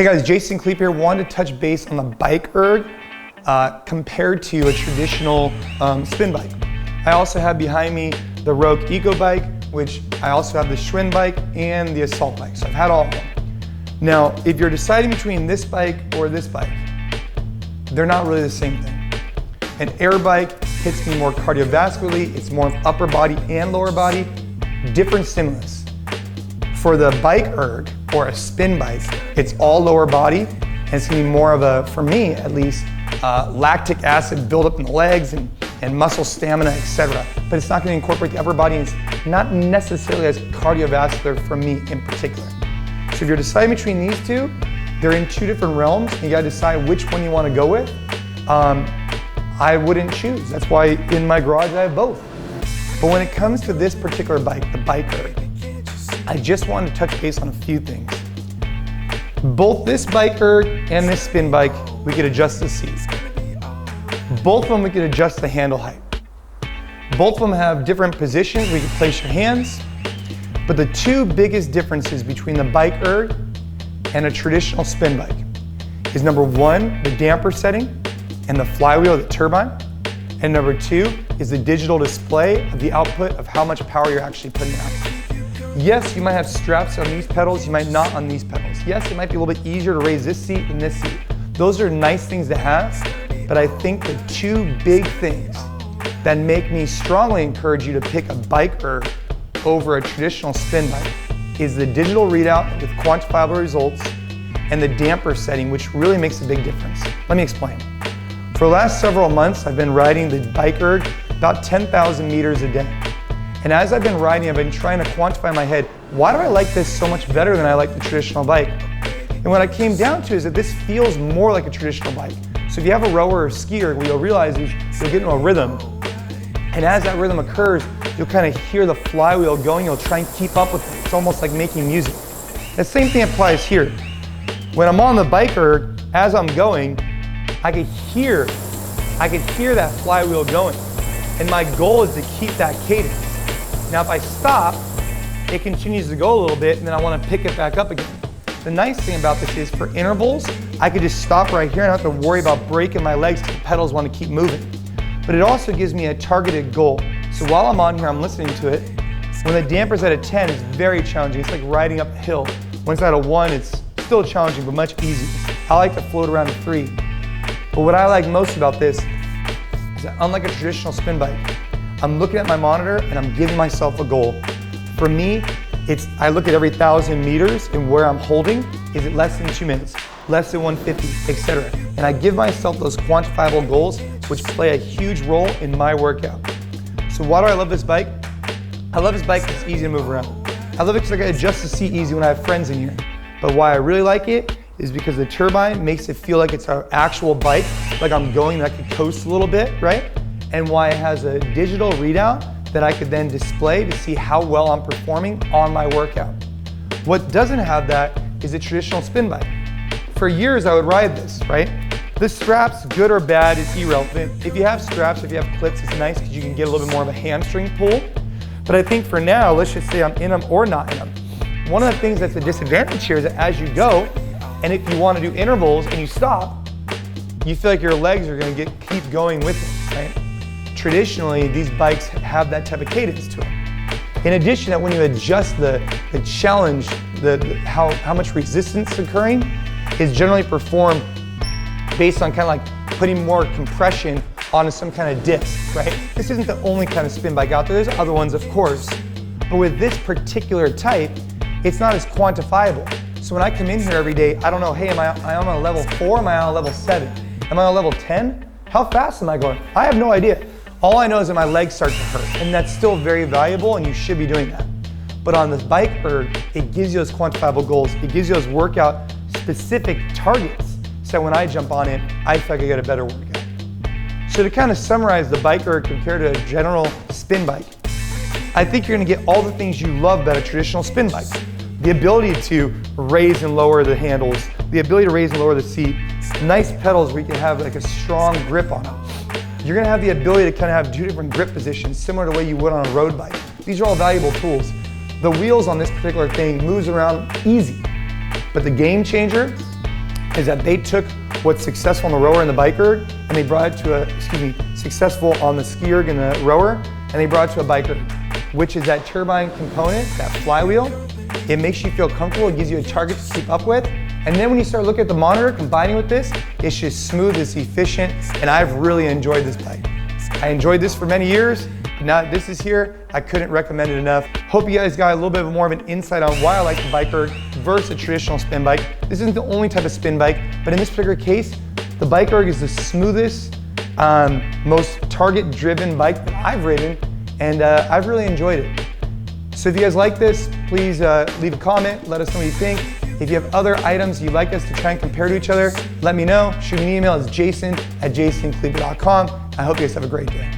Hey guys, Jason Kleep here. Wanted to touch base on the bike erg compared to a traditional spin bike. I also have behind me the Rogue Eco bike, which I also have the Schwinn bike and the Assault bike. So I've had all of them. Now, if you're deciding between this bike or this bike, they're not really the same thing. An air bike hits me more cardiovascularly. It's more of upper body and lower body, different stimulus. For the bike erg, or a spin bike, it's all lower body, and it's gonna be more of a, for me at least, lactic acid buildup in the legs and muscle stamina, etc. But it's not gonna incorporate the upper body, and it's not necessarily as cardiovascular for me in particular. So if you're deciding between these two, they're in two different realms, and you gotta decide which one you wanna go with. I wouldn't choose. That's why in my garage I have both. But when it comes to this particular bike, the bike erg, I just wanted to touch base on a few things. Both this bike erg and this spin bike, we could adjust the seats. Both of them we could adjust the handle height. Both of them have different positions where you can place your hands. But the two biggest differences between the bike erg and a traditional spin bike is number one, the damper setting and the flywheel, the turbine. And number two is the digital display of the output of how much power you're actually putting out. Yes, you might have straps on these pedals, you might not on these pedals. Yes, it might be a little bit easier to raise this seat than this seat. Those are nice things to have, but I think the two big things that make me strongly encourage you to pick a bike erg over a traditional spin bike is the digital readout with quantifiable results and the damper setting, which really makes a big difference. Let me explain. For the last several months, I've been riding the bike erg about 10,000 meters a day. And as I've been riding, I've been trying to quantify in my head, why do I like this so much better than I like the traditional bike? And what I came down to is that this feels more like a traditional bike. So if you have a rower or a skier, what you'll realize is you'll get into a rhythm. And as that rhythm occurs, you'll kind of hear the flywheel going, you'll try and keep up with it. It's almost like making music. The same thing applies here. When I'm on the bike erg, as I'm going, I could hear that flywheel going. And my goal is to keep that cadence. Now if I stop, it continues to go a little bit and then I want to pick it back up again. The nice thing about this is for intervals, I could just stop right here and I don't have to worry about breaking my legs because the pedals want to keep moving. But it also gives me a targeted goal. So while I'm on here, I'm listening to it. When the damper's at a 10, it's very challenging. It's like riding up a hill. When it's at a 1, it's still challenging, but much easier. I like to float around a 3. But what I like most about this is that unlike a traditional spin bike, I'm looking at my monitor and I'm giving myself a goal. For me, I look at every 1,000 meters and where I'm holding, is it less than 2 minutes, less than 150, etc. And I give myself those quantifiable goals, which play a huge role in my workout. So why do I love this bike? I love this bike because it's easy to move around. I love it because I can adjust the seat easy when I have friends in here. But why I really like it is because the turbine makes it feel like it's an actual bike, like I'm going and I can coast a little bit, right? And why it has a digital readout that I could then display to see how well I'm performing on my workout. What doesn't have that is a traditional spin bike. For years I would ride this, right? The straps, good or bad, is irrelevant. If you have straps, if you have clips, it's nice because you can get a little bit more of a hamstring pull. But I think for now, let's just say I'm in them or not in them. One of the things that's a disadvantage here is that as you go, and if you want to do intervals and you stop, you feel like your legs are going to keep going with it, right? Traditionally, these bikes have that type of cadence to them. In addition, that when you adjust the challenge, how much resistance is occurring is generally performed based on kind of like putting more compression onto some kind of disc, right? This isn't the only kind of spin bike out there. There's other ones, of course. But with this particular type, it's not as quantifiable. So when I come in here every day, I don't know, hey, am I on a level 4? Am I on a level 7? Am I on a level 10? How fast am I going? I have no idea. All I know is that my legs start to hurt, and that's still very valuable, and you should be doing that. But on this bike erg, it gives you those quantifiable goals. It gives you those workout specific targets. So when I jump on it, I feel like I get a better workout. So to kind of summarize the bike erg compared to a general spin bike, I think you're gonna get all the things you love about a traditional spin bike. The ability to raise and lower the handles, the ability to raise and lower the seat, nice pedals where you can have like a strong grip on them. You're gonna have the ability to kind of have 2 different grip positions similar to the way you would on a road bike. These are all valuable tools. The wheels on this particular thing moves around easy, but the game changer is that they took what's successful on the rower and the bike erg, and they brought it to successful on the ski erg and the rower, and they brought it to a bike erg, which is that turbine component, that flywheel. It makes you feel comfortable, it gives you a target to keep up with, and then when you start looking at the monitor, combining with this, it's just smooth, it's efficient, and I've really enjoyed this bike. I enjoyed this for many years. Now that this is here, I couldn't recommend it enough. Hope you guys got a little bit more of an insight on why I like the bike erg versus a traditional spin bike. This isn't the only type of spin bike, but in this particular case, the bike erg is the smoothest, most target-driven bike that I've ridden, and I've really enjoyed it. So if you guys like this, please leave a comment, let us know what you think. If you have other items you'd like us to try and compare to each other, let me know. Shoot me an email, it's jason@jasonkleeper.com. I hope you guys have a great day.